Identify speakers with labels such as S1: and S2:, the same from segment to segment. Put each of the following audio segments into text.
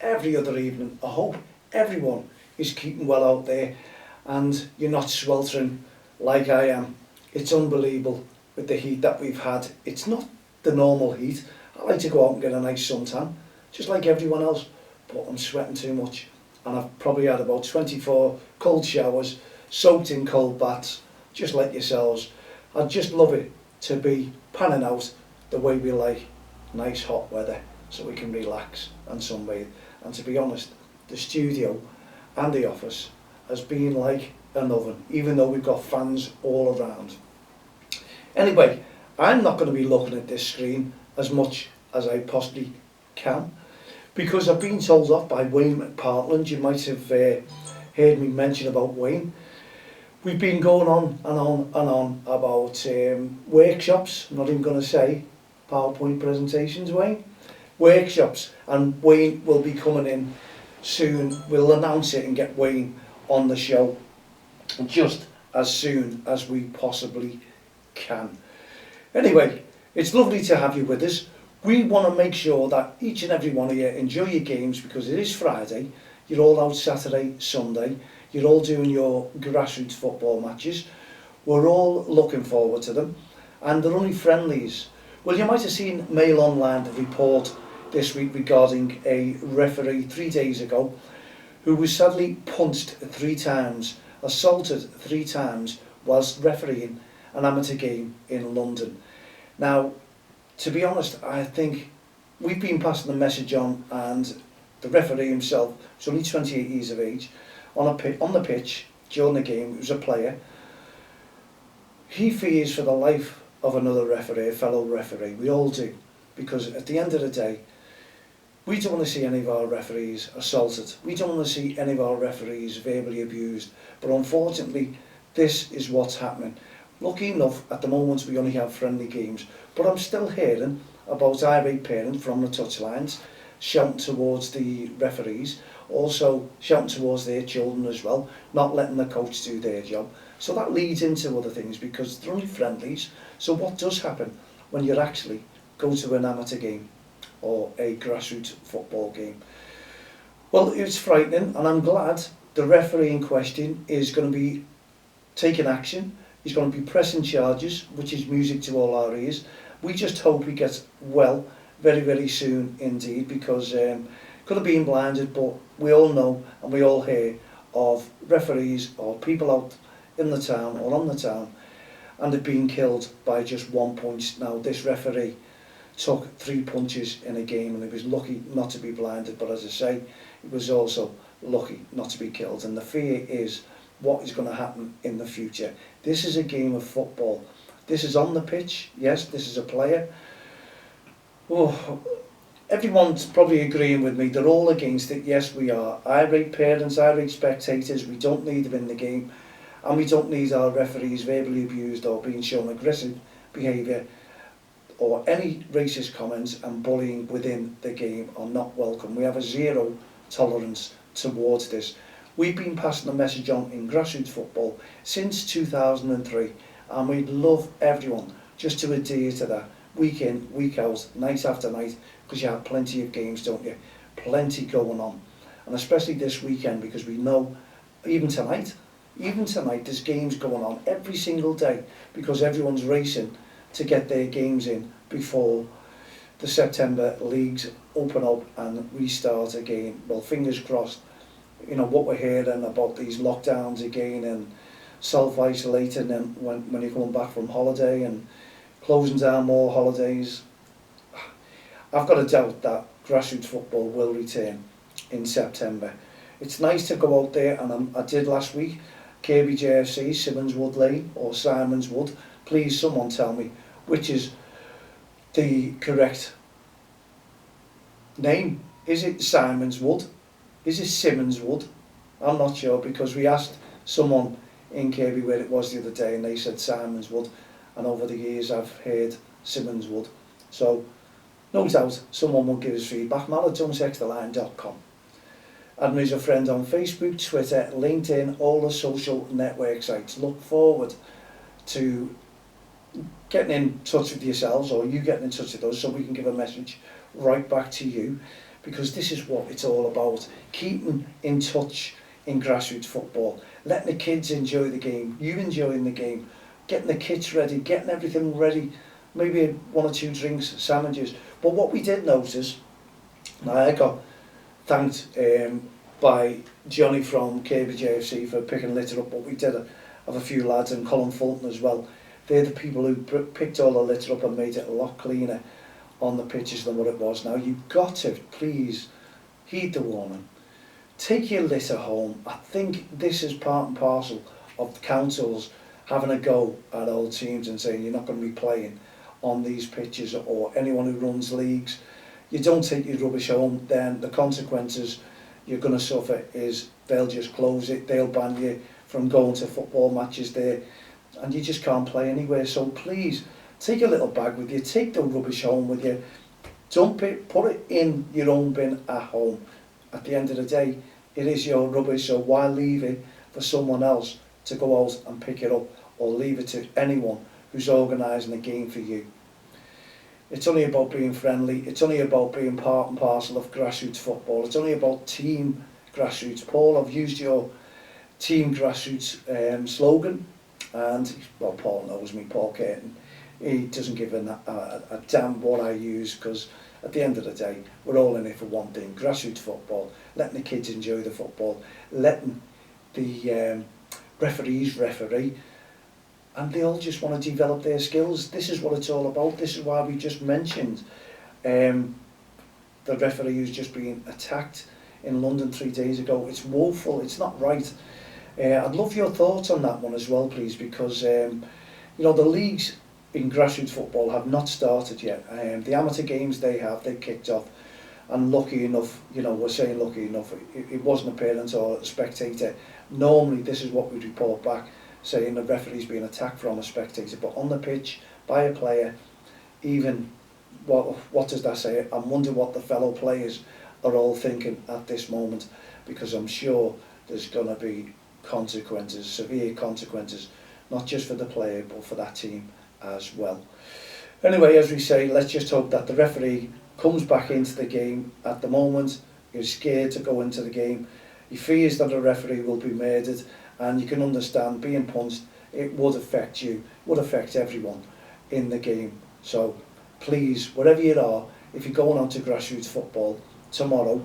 S1: every other evening. I hope everyone is keeping well out there and you're not sweltering like I am. It's unbelievable with the heat that we've had. It's not the normal heat. I like to go out and get a nice suntan, just like everyone else, but I'm sweating too much. And I've probably had about 24 cold showers, soaked in cold baths, just like yourselves. I'd just love it to be panning out the way we like, nice hot weather, so we can relax and sunbathe. And to be honest, the studio and the office has been like an oven, even though we've got fans all around. Anyway, I'm not going to be looking at this screen as much as I possibly can, because I've been told off by Wayne McPartland. You might have heard me mention about Wayne. We've been going on and on and on about workshops. I'm not even going to say PowerPoint presentations, Wayne. Workshops, and Wayne will be coming in soon. We'll announce it and get Wayne on the show just as soon as we possibly can. Anyway, it's lovely to have you with us. We want to make sure that each and every one of you enjoy your games, because it is Friday. You're all out Saturday, Sunday. You're all doing your grassroots football matches. We're all looking forward to them, and they're only friendlies. Well, you might have seen Mail Online the report this week regarding a referee 3 days ago who was sadly punched 3 times, assaulted 3 times whilst refereeing an amateur game in London. Now, to be honest, I think we've been passing the message on, and the referee himself was only 28 years of age, on the pitch during the game. He was a player. He fears for the life of another referee, a fellow referee. We all do, because at the end of the day, we don't want to see any of our referees assaulted. We don't want to see any of our referees verbally abused. But unfortunately, this is what's happening. Lucky enough, at the moment, we only have friendly games. But I'm still hearing about irate parents from the touchlines shouting towards the referees, also shouting towards their children as well, not letting the coach do their job. So that leads into other things, because they're only friendlies. So what does happen when you actually go to an amateur game or a grassroots football game? Well, it's frightening, and I'm glad the referee in question is going to be taking action. He's going to be pressing charges, which is music to all our ears. We just hope he gets well very, very soon indeed, because could have been blinded, but we all know and we all hear of referees or people out in the town or on the town, and they've been killed by just 1 punch. Now, this referee took 3 punches in a game, and he was lucky not to be blinded, but as I say, he was also lucky not to be killed. And the fear is what is going to happen in the future. This is a game of football. This is on the pitch. Yes, this is a player. Oh, everyone's probably agreeing with me. They're all against it. Yes, we are. Irate parents, irate spectators. We don't need them in the game, and we don't need our referees verbally abused or being shown aggressive behaviour, or any racist comments and bullying within the game are not welcome. We have a zero tolerance towards this. We've been passing the message on in grassroots football since 2003, and we'd love everyone just to adhere to that week in, week out, night after night, because you have plenty of games, don't you? Plenty going on. And especially this weekend, because we know even tonight there's games going on every single day, because everyone's racing to get their games in before the September leagues open up and restart again. Well, fingers crossed. You know, what we're hearing about these lockdowns again and self-isolating, and when you're coming back from holiday and closing down more holidays, I've got a doubt that grassroots football will return in September. It's nice to go out there, and I did last week, Kirby JFC, Simmons Wood Lane or Simons Wood. Please, someone tell me which is the correct name. Is it Simons Wood? Is it Simmons Wood? I'm not sure, because we asked someone in Kirby where it was the other day, and they said Simons Wood, and over the years I've heard Simmons Wood. So no doubt someone will give us feedback. Matt@jonesexterline.com. Add me as a friend on Facebook, Twitter, LinkedIn, all the social network sites. Look forward to getting in touch with yourselves, or you getting in touch with us, so we can give a message right back to you. because this is what it's all about. Keeping in touch in grassroots football, letting the kids enjoy the game, you enjoying the game, getting the kits ready, getting everything ready, maybe 1 or 2 drinks, sandwiches. But what we did notice, and I got thanked by Johnny from KBJFC for picking litter up, but we did have a few lads, and Colin Fulton as well. They're the people who picked all the litter up and made it a lot cleaner on the pitches than what it was. Now, you've got to, please, heed the warning. Take your litter home. I think this is part and parcel of the councils having a go at old teams and saying you're not going to be playing on these pitches, or anyone who runs leagues. You don't take your rubbish home, then the consequences you're going to suffer is they'll just close it, they'll ban you from going to football matches there, and you just can't play anywhere. So please, take a little bag with you, take the rubbish home with you, dump it, put it in your own bin at home. At the end of the day, it is your rubbish, so why leave it for someone else to go out and pick it up, or leave it to anyone who's organising a game for you. It's only about being friendly, it's only about being part and parcel of grassroots football, it's only about team grassroots. Paul, I've used your team grassroots slogan, and, well, Paul knows me, Paul Curtin, he doesn't give a damn what I use, because at the end of the day, we're all in it for one thing, grassroots football, letting the kids enjoy the football, letting the referees referee, and they all just want to develop their skills. This is what it's all about. This is why we just mentioned the referee who's just been attacked in London 3 days ago. It's woeful, it's not right. I'd love your thoughts on that one as well, please, because you know, the leagues in grassroots football have not started yet. The amateur games they've kicked off, and lucky enough, you know, we're saying lucky enough, it wasn't a parent or a spectator. Normally this is what we report back, saying the referee's being attacked from a spectator, but on the pitch by a player, even what does that say? I wonder what the fellow players are all thinking at this moment, because I'm sure there's going to be consequences, severe consequences, not just for the player but for that team as well. Anyway, as we say, let's just hope that the referee comes back into the game. At the moment, he's scared to go into the game. He fears that a referee will be murdered, and you can understand, being punched, it would affect you, would affect everyone in the game. So please, wherever you are, if you're going on to grassroots football tomorrow,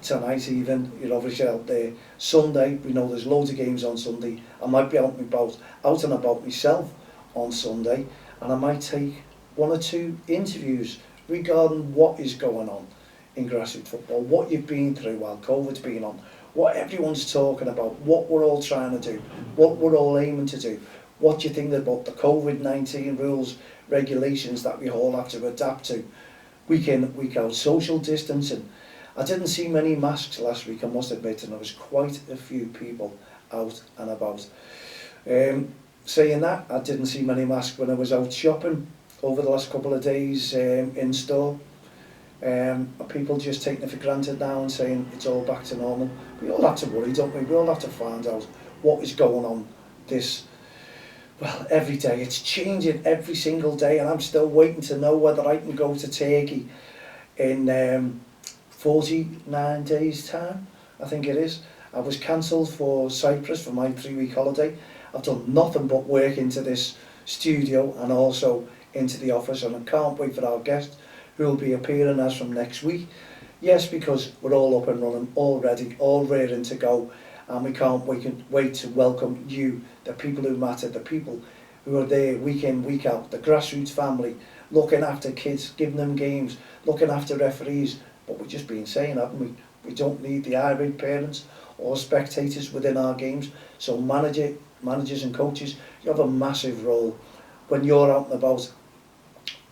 S1: tonight even, you're obviously out there, Sunday, we know there's loads of games on Sunday. I might be out and about myself on Sunday, and I might take 1 or 2 interviews regarding what is going on in grassroots football, what you've been through while COVID's been on, what everyone's talking about, what we're all trying to do, what we're all aiming to do, what do you think about the COVID-19 rules, regulations that we all have to adapt to, week in, week out, social distancing. I didn't see many masks last week, I must admit, and there was quite a few people out and about. Saying that, I didn't see many masks when I was out shopping over the last couple of days in store. People just taking it for granted now and saying it's all back to normal. We all have to worry, don't we? We all have to find out what is going on every day. It's changing every single day, and I'm still waiting to know whether I can go to Turkey in 49 days time, I think it is. I was cancelled for Cyprus for my 3-week holiday. I've done nothing but work into this studio and also into the office, and I can't wait for our guest who will be appearing as from next week. Yes, because we're all up and running, all ready, all raring to go, and we can't wait to welcome you, the people who matter, the people who are there week in, week out, the grassroots family, looking after kids, giving them games, looking after referees. But we've just been saying, haven't we? We don't need the irate parents or spectators within our games. So managers and coaches, you have a massive role when you're out and about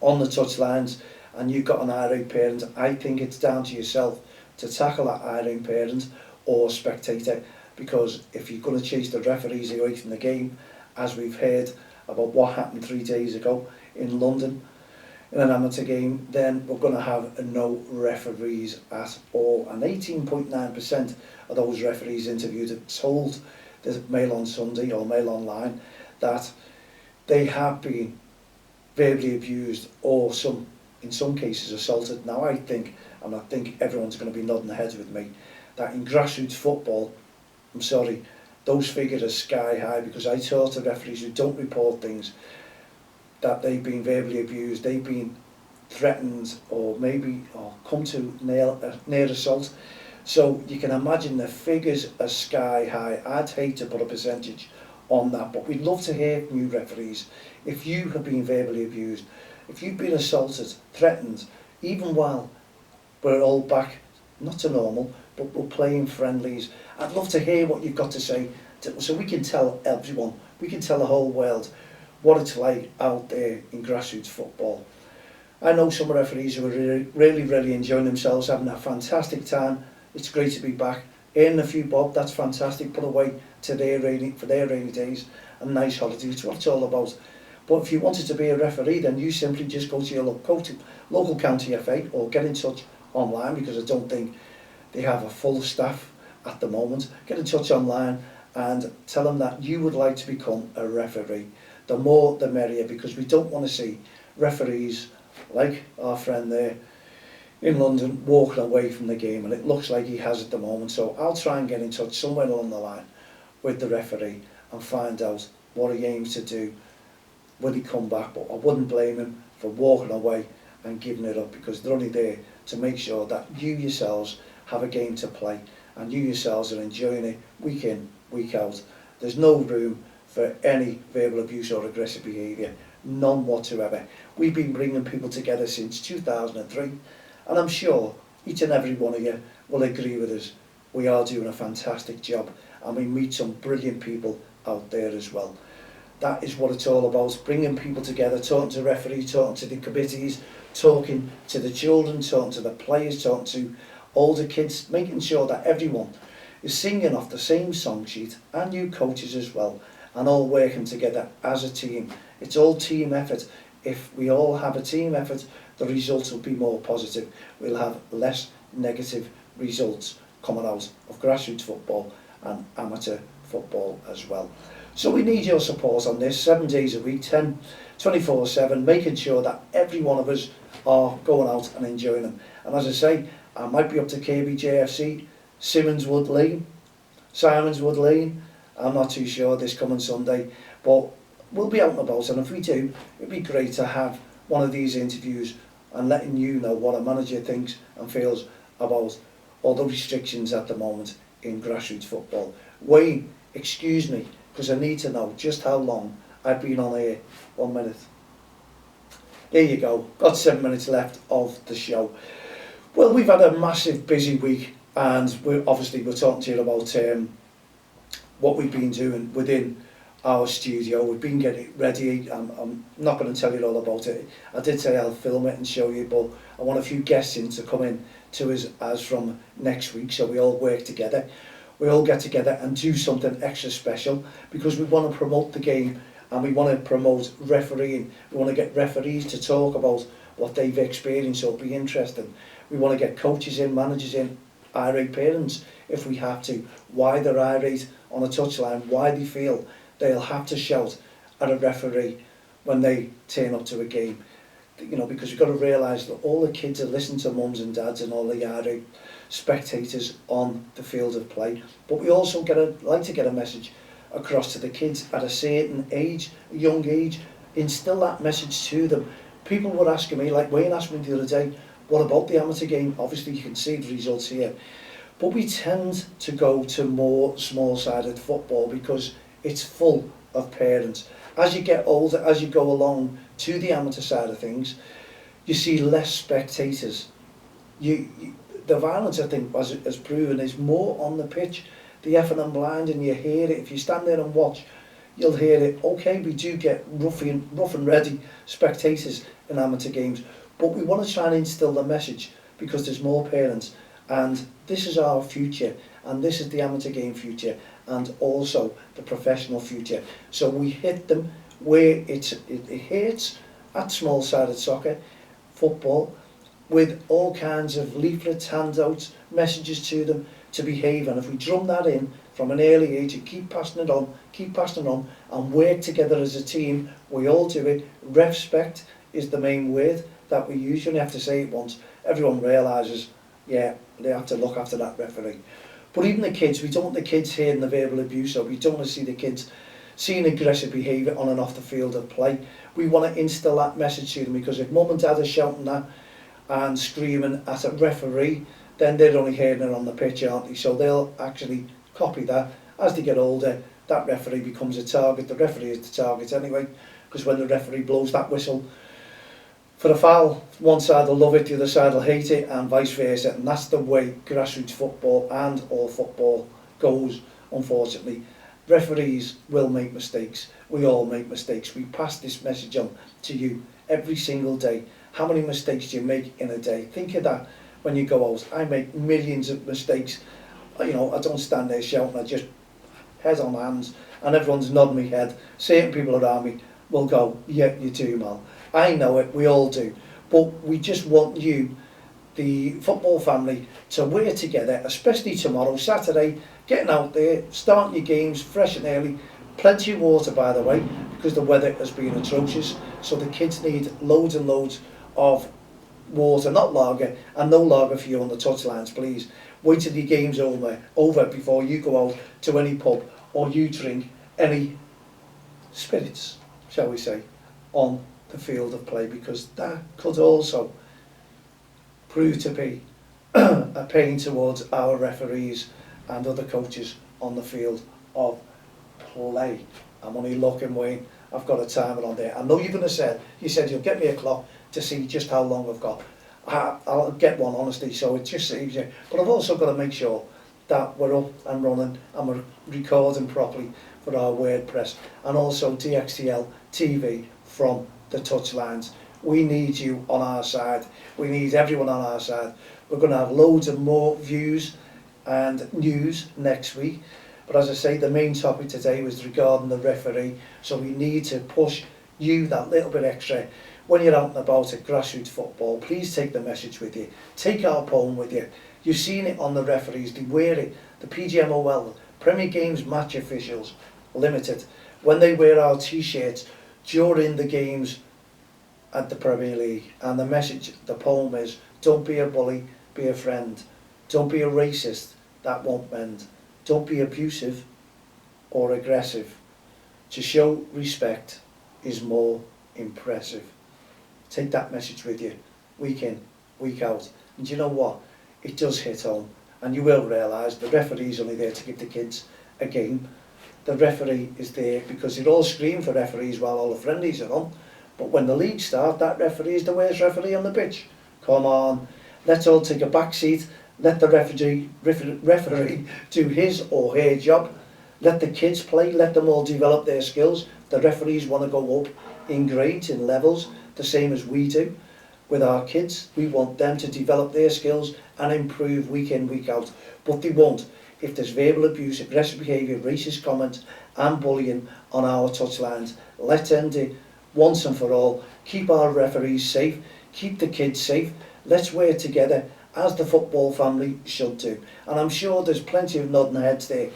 S1: on the touchlines and you've got an irate parent. I think it's down to yourself to tackle that irate parent or spectator, because if you're going to chase the referees away from the game, as we've heard about what happened 3 days ago in London in an amateur game, then we're going to have no referees at all. And 18.9% of those referees interviewed have told the Mail on Sunday or Mail Online that they have been verbally abused or in some cases assaulted. Now I think and I think everyone's going to be nodding their heads with me, that in grassroots football, I'm sorry, those figures are sky high, because I talk to referees who don't report things, that they've been verbally abused, they've been threatened, or maybe come to near assault. So you can imagine the figures are sky high. I'd hate to put a percentage on that, but we'd love to hear from you referees. If you have been verbally abused, if you've been assaulted, threatened, even while we're all back, not to normal, but we're playing friendlies, I'd love to hear what you've got to say, so we can tell everyone, we can tell the whole world what it's like out there in grassroots football. I know some referees who are really enjoying themselves, having a fantastic time. It's great to be back, earning a few bob, that's fantastic, put away to their rainy days and nice holidays. It's what it's all about. But if you wanted to be a referee, then you simply just go to your local county FA, or get in touch online, because I don't think they have a full staff at the moment. Get in touch online and tell them that you would like to become a referee. The more the merrier, because we don't want to see referees like our friend there in London walking away from the game, and it looks like he has at the moment. So I'll try and get in touch somewhere along the line with the referee and find out what he aims to do when he come back. But I wouldn't blame him for walking away and giving it up, because they're only there to make sure that you yourselves have a game to play, and you yourselves are enjoying it week in, week out. There's no room for any verbal abuse or aggressive behaviour, none whatsoever. We've been bringing people together since 2003, and I'm sure each and every one of you will agree with us. We are doing a fantastic job, and we meet some brilliant people out there as well. That is what it's all about, bringing people together, talking to referees, talking to the committees, talking to the children, talking to the players, talking to older kids, making sure that everyone is singing off the same song sheet, and you coaches as well, and all working together as a team. It's all team effort. If we all have a team effort, the results will be more positive. We'll have less negative results coming out of grassroots football and amateur football as well. So we need your support on this, 7 days a week, 24/7, making sure that every one of us are going out and enjoying them. And as I say, I might be up to KBJFC, Simmonswood Lane, Simonswood Lane, I'm not too sure, this coming Sunday, but we'll be out and about, and if we do, it'd be great to have one of these interviews and letting you know what a manager thinks and feels about all the restrictions at the moment in grassroots football. Wayne, excuse me, because I need to know just how long I've been on air. 1 minute. There you go, got 7 minutes left of the show. Well, we've had a massive busy week, and we're talking to you about what we've been doing within our studio. We've been getting ready. I'm not going to tell you all about it. I did say I'll film it and show you, but I want a few guests in to come in to us as from next week, so we all work together. We all get together and do something extra special, because we want to promote the game, and we want to promote refereeing. We want to get referees to talk about what they've experienced, so it'll be interesting. We want to get coaches in, managers in, irate parents if we have to, why they're irate on a touchline, why they feel they'll have to shout at a referee when they turn up to a game. You know, because you've got to realise that all the kids are listening to mums and dads and all the irate spectators on the field of play. But we also like to get a message across to the kids at a certain age, a young age, instill that message to them. People were asking me, like Wayne asked me the other day, what about the amateur game? Obviously you can see the results here. But we tend to go to more small-sided football because it's full of parents. As you get older, as you go along to the amateur side of things, you see less spectators. The violence, I think, as proven, is more on the pitch. The effing and blind, and you hear it. If you stand there and watch, you'll hear it. Okay, we do get rough and ready spectators in amateur games, but we want to try and instill the message, because there's more parents, and this is our future, and this is the amateur game future, and also the professional future. So we hit them where it hurts at small-sided soccer, football, with all kinds of leaflets, handouts, messages to them to behave. And if we drum that in from an early age and keep passing it on, and work together as a team, we all do it. Respect is the main word that we use. You only have to say it once. everyone realises, yeah, they have to look after that referee. But even the kids, we don't want the kids hearing the verbal abuse, or we don't want to see the kids seeing aggressive behaviour on and off the field of play. We want to instill that message to them, because if mum and dad are shouting that and screaming at a referee, then they're only hearing it on the pitch, aren't they? So they'll actually copy that. As they get older, that referee becomes a target. The referee is the target anyway, because when the referee blows that whistle for a foul, one side will love it, the other side will hate it, and vice versa. And that's the way grassroots football and all football goes, unfortunately. Referees will make mistakes. We all make mistakes. We pass this message on to you every single day. How many mistakes do you make in a day? Think of that when you go out. I make millions of mistakes. You know, I don't stand there shouting, I just head on hands, and everyone's nodding my head. Certain people around me will go, yeah, you do, Mal. I know it, we all do. But we just want you, the football family, to work together, especially tomorrow, Saturday, getting out there, starting your games fresh and early. Plenty of water, by the way, because the weather has been atrocious. So the kids need loads and loads of water, not lager, and no lager for you on the touchlines, please. Wait till your game's over before you go out to any pub or you drink any spirits, shall we say, on the field of play, because that could also prove to be a pain towards our referees and other coaches on the field of play. I'm only looking, Wayne, I've got a timer on there. I know you're going to say, you said you'll get me a clock to see just how long I've got. I'll get one, honestly, so it just saves you. But I've also got to make sure that we're up and running and we're recording properly for our WordPress, and also DXTL TV from the touchlines. We need you on our side. We need everyone on our side. We're going to have loads of more views and news next week. But as I say, the main topic today was regarding the referee. So we need to push you that little bit extra. When you're out and about at grassroots football, please take the message with you. Take our poem with you. You've seen it on the referees. They wear it. The PGMOL, Premier Games Match Officials Limited, when they wear our t-shirts during the games at the Premier League. And the message, the poem is, don't be a bully, be a friend. Don't be a racist, that won't mend. Don't be abusive or aggressive. To show respect is more impressive. Take that message with you, week in, week out. And you know what? It does hit home. And you will realise the referee's only there to give the kids a game. The referee is there because they're all screaming for referees while all the friendlies are on. But when the league start, that referee is the worst referee on the pitch. Come on, let's all take a back seat. Let the referee do his or her job. Let the kids play. Let them all develop their skills. The referees want to go up in grades, in levels, the same as we do with our kids. We want them to develop their skills and improve week in, week out. But they won't if there's verbal abuse, aggressive behaviour, racist comments and bullying on our touchlines. Let's end it once and for all. Keep our referees safe. Keep the kids safe. Let's work together as the football family should do. And I'm sure there's plenty of nodding heads there.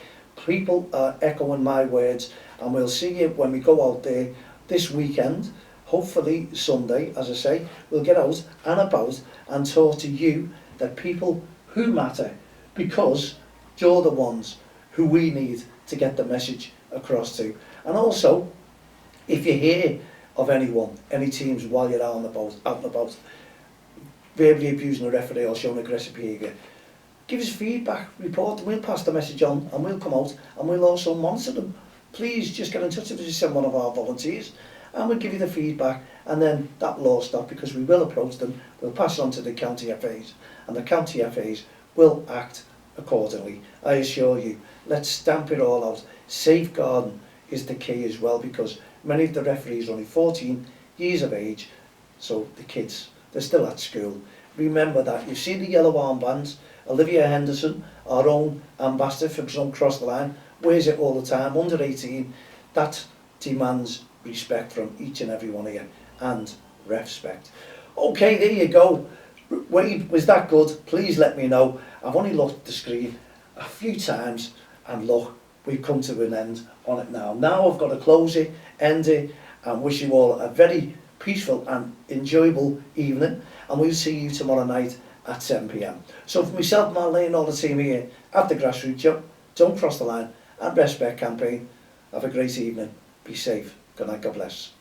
S1: People are echoing my words, and we'll see you when we go out there this weekend. Hopefully Sunday, as I say, we'll get out and about and talk to you, the people who matter, because you're the ones who we need to get the message across to. And also, if you hear of anyone, any teams while you're out and about, verbally abusing a referee or showing aggressive behaviour, give us feedback, report, and we'll pass the message on, and we'll come out and we'll also monitor them. Please just get in touch with us, send one of our volunteers, and we'll give you the feedback, and then that will all stop, because we will approach them, we'll pass it on to the county FAs, and the county FAs will act accordingly. I assure you, let's stamp it all out. Safeguarding is the key as well, because many of the referees are only 14 years of age, so the kids, they're still at school. Remember that. You see the yellow armbands. Olivia Henderson, our own ambassador for Don't Cross the Line, wears it all the time, under 18. That demands respect from each and every one of you, and respect. Okay, there you go. Wade, was that good? Please let me know. I've only looked at the screen a few times, and look, we've come to an end on it now. Now I've got to close it, end it, and wish you all a very peaceful and enjoyable evening. and we'll see you tomorrow night at 7 p.m. So for myself, Marlene, and all the team here at the Grassroots Show, don't cross the line, and Respect Campaign, have a great evening. Be safe. Good night. God bless.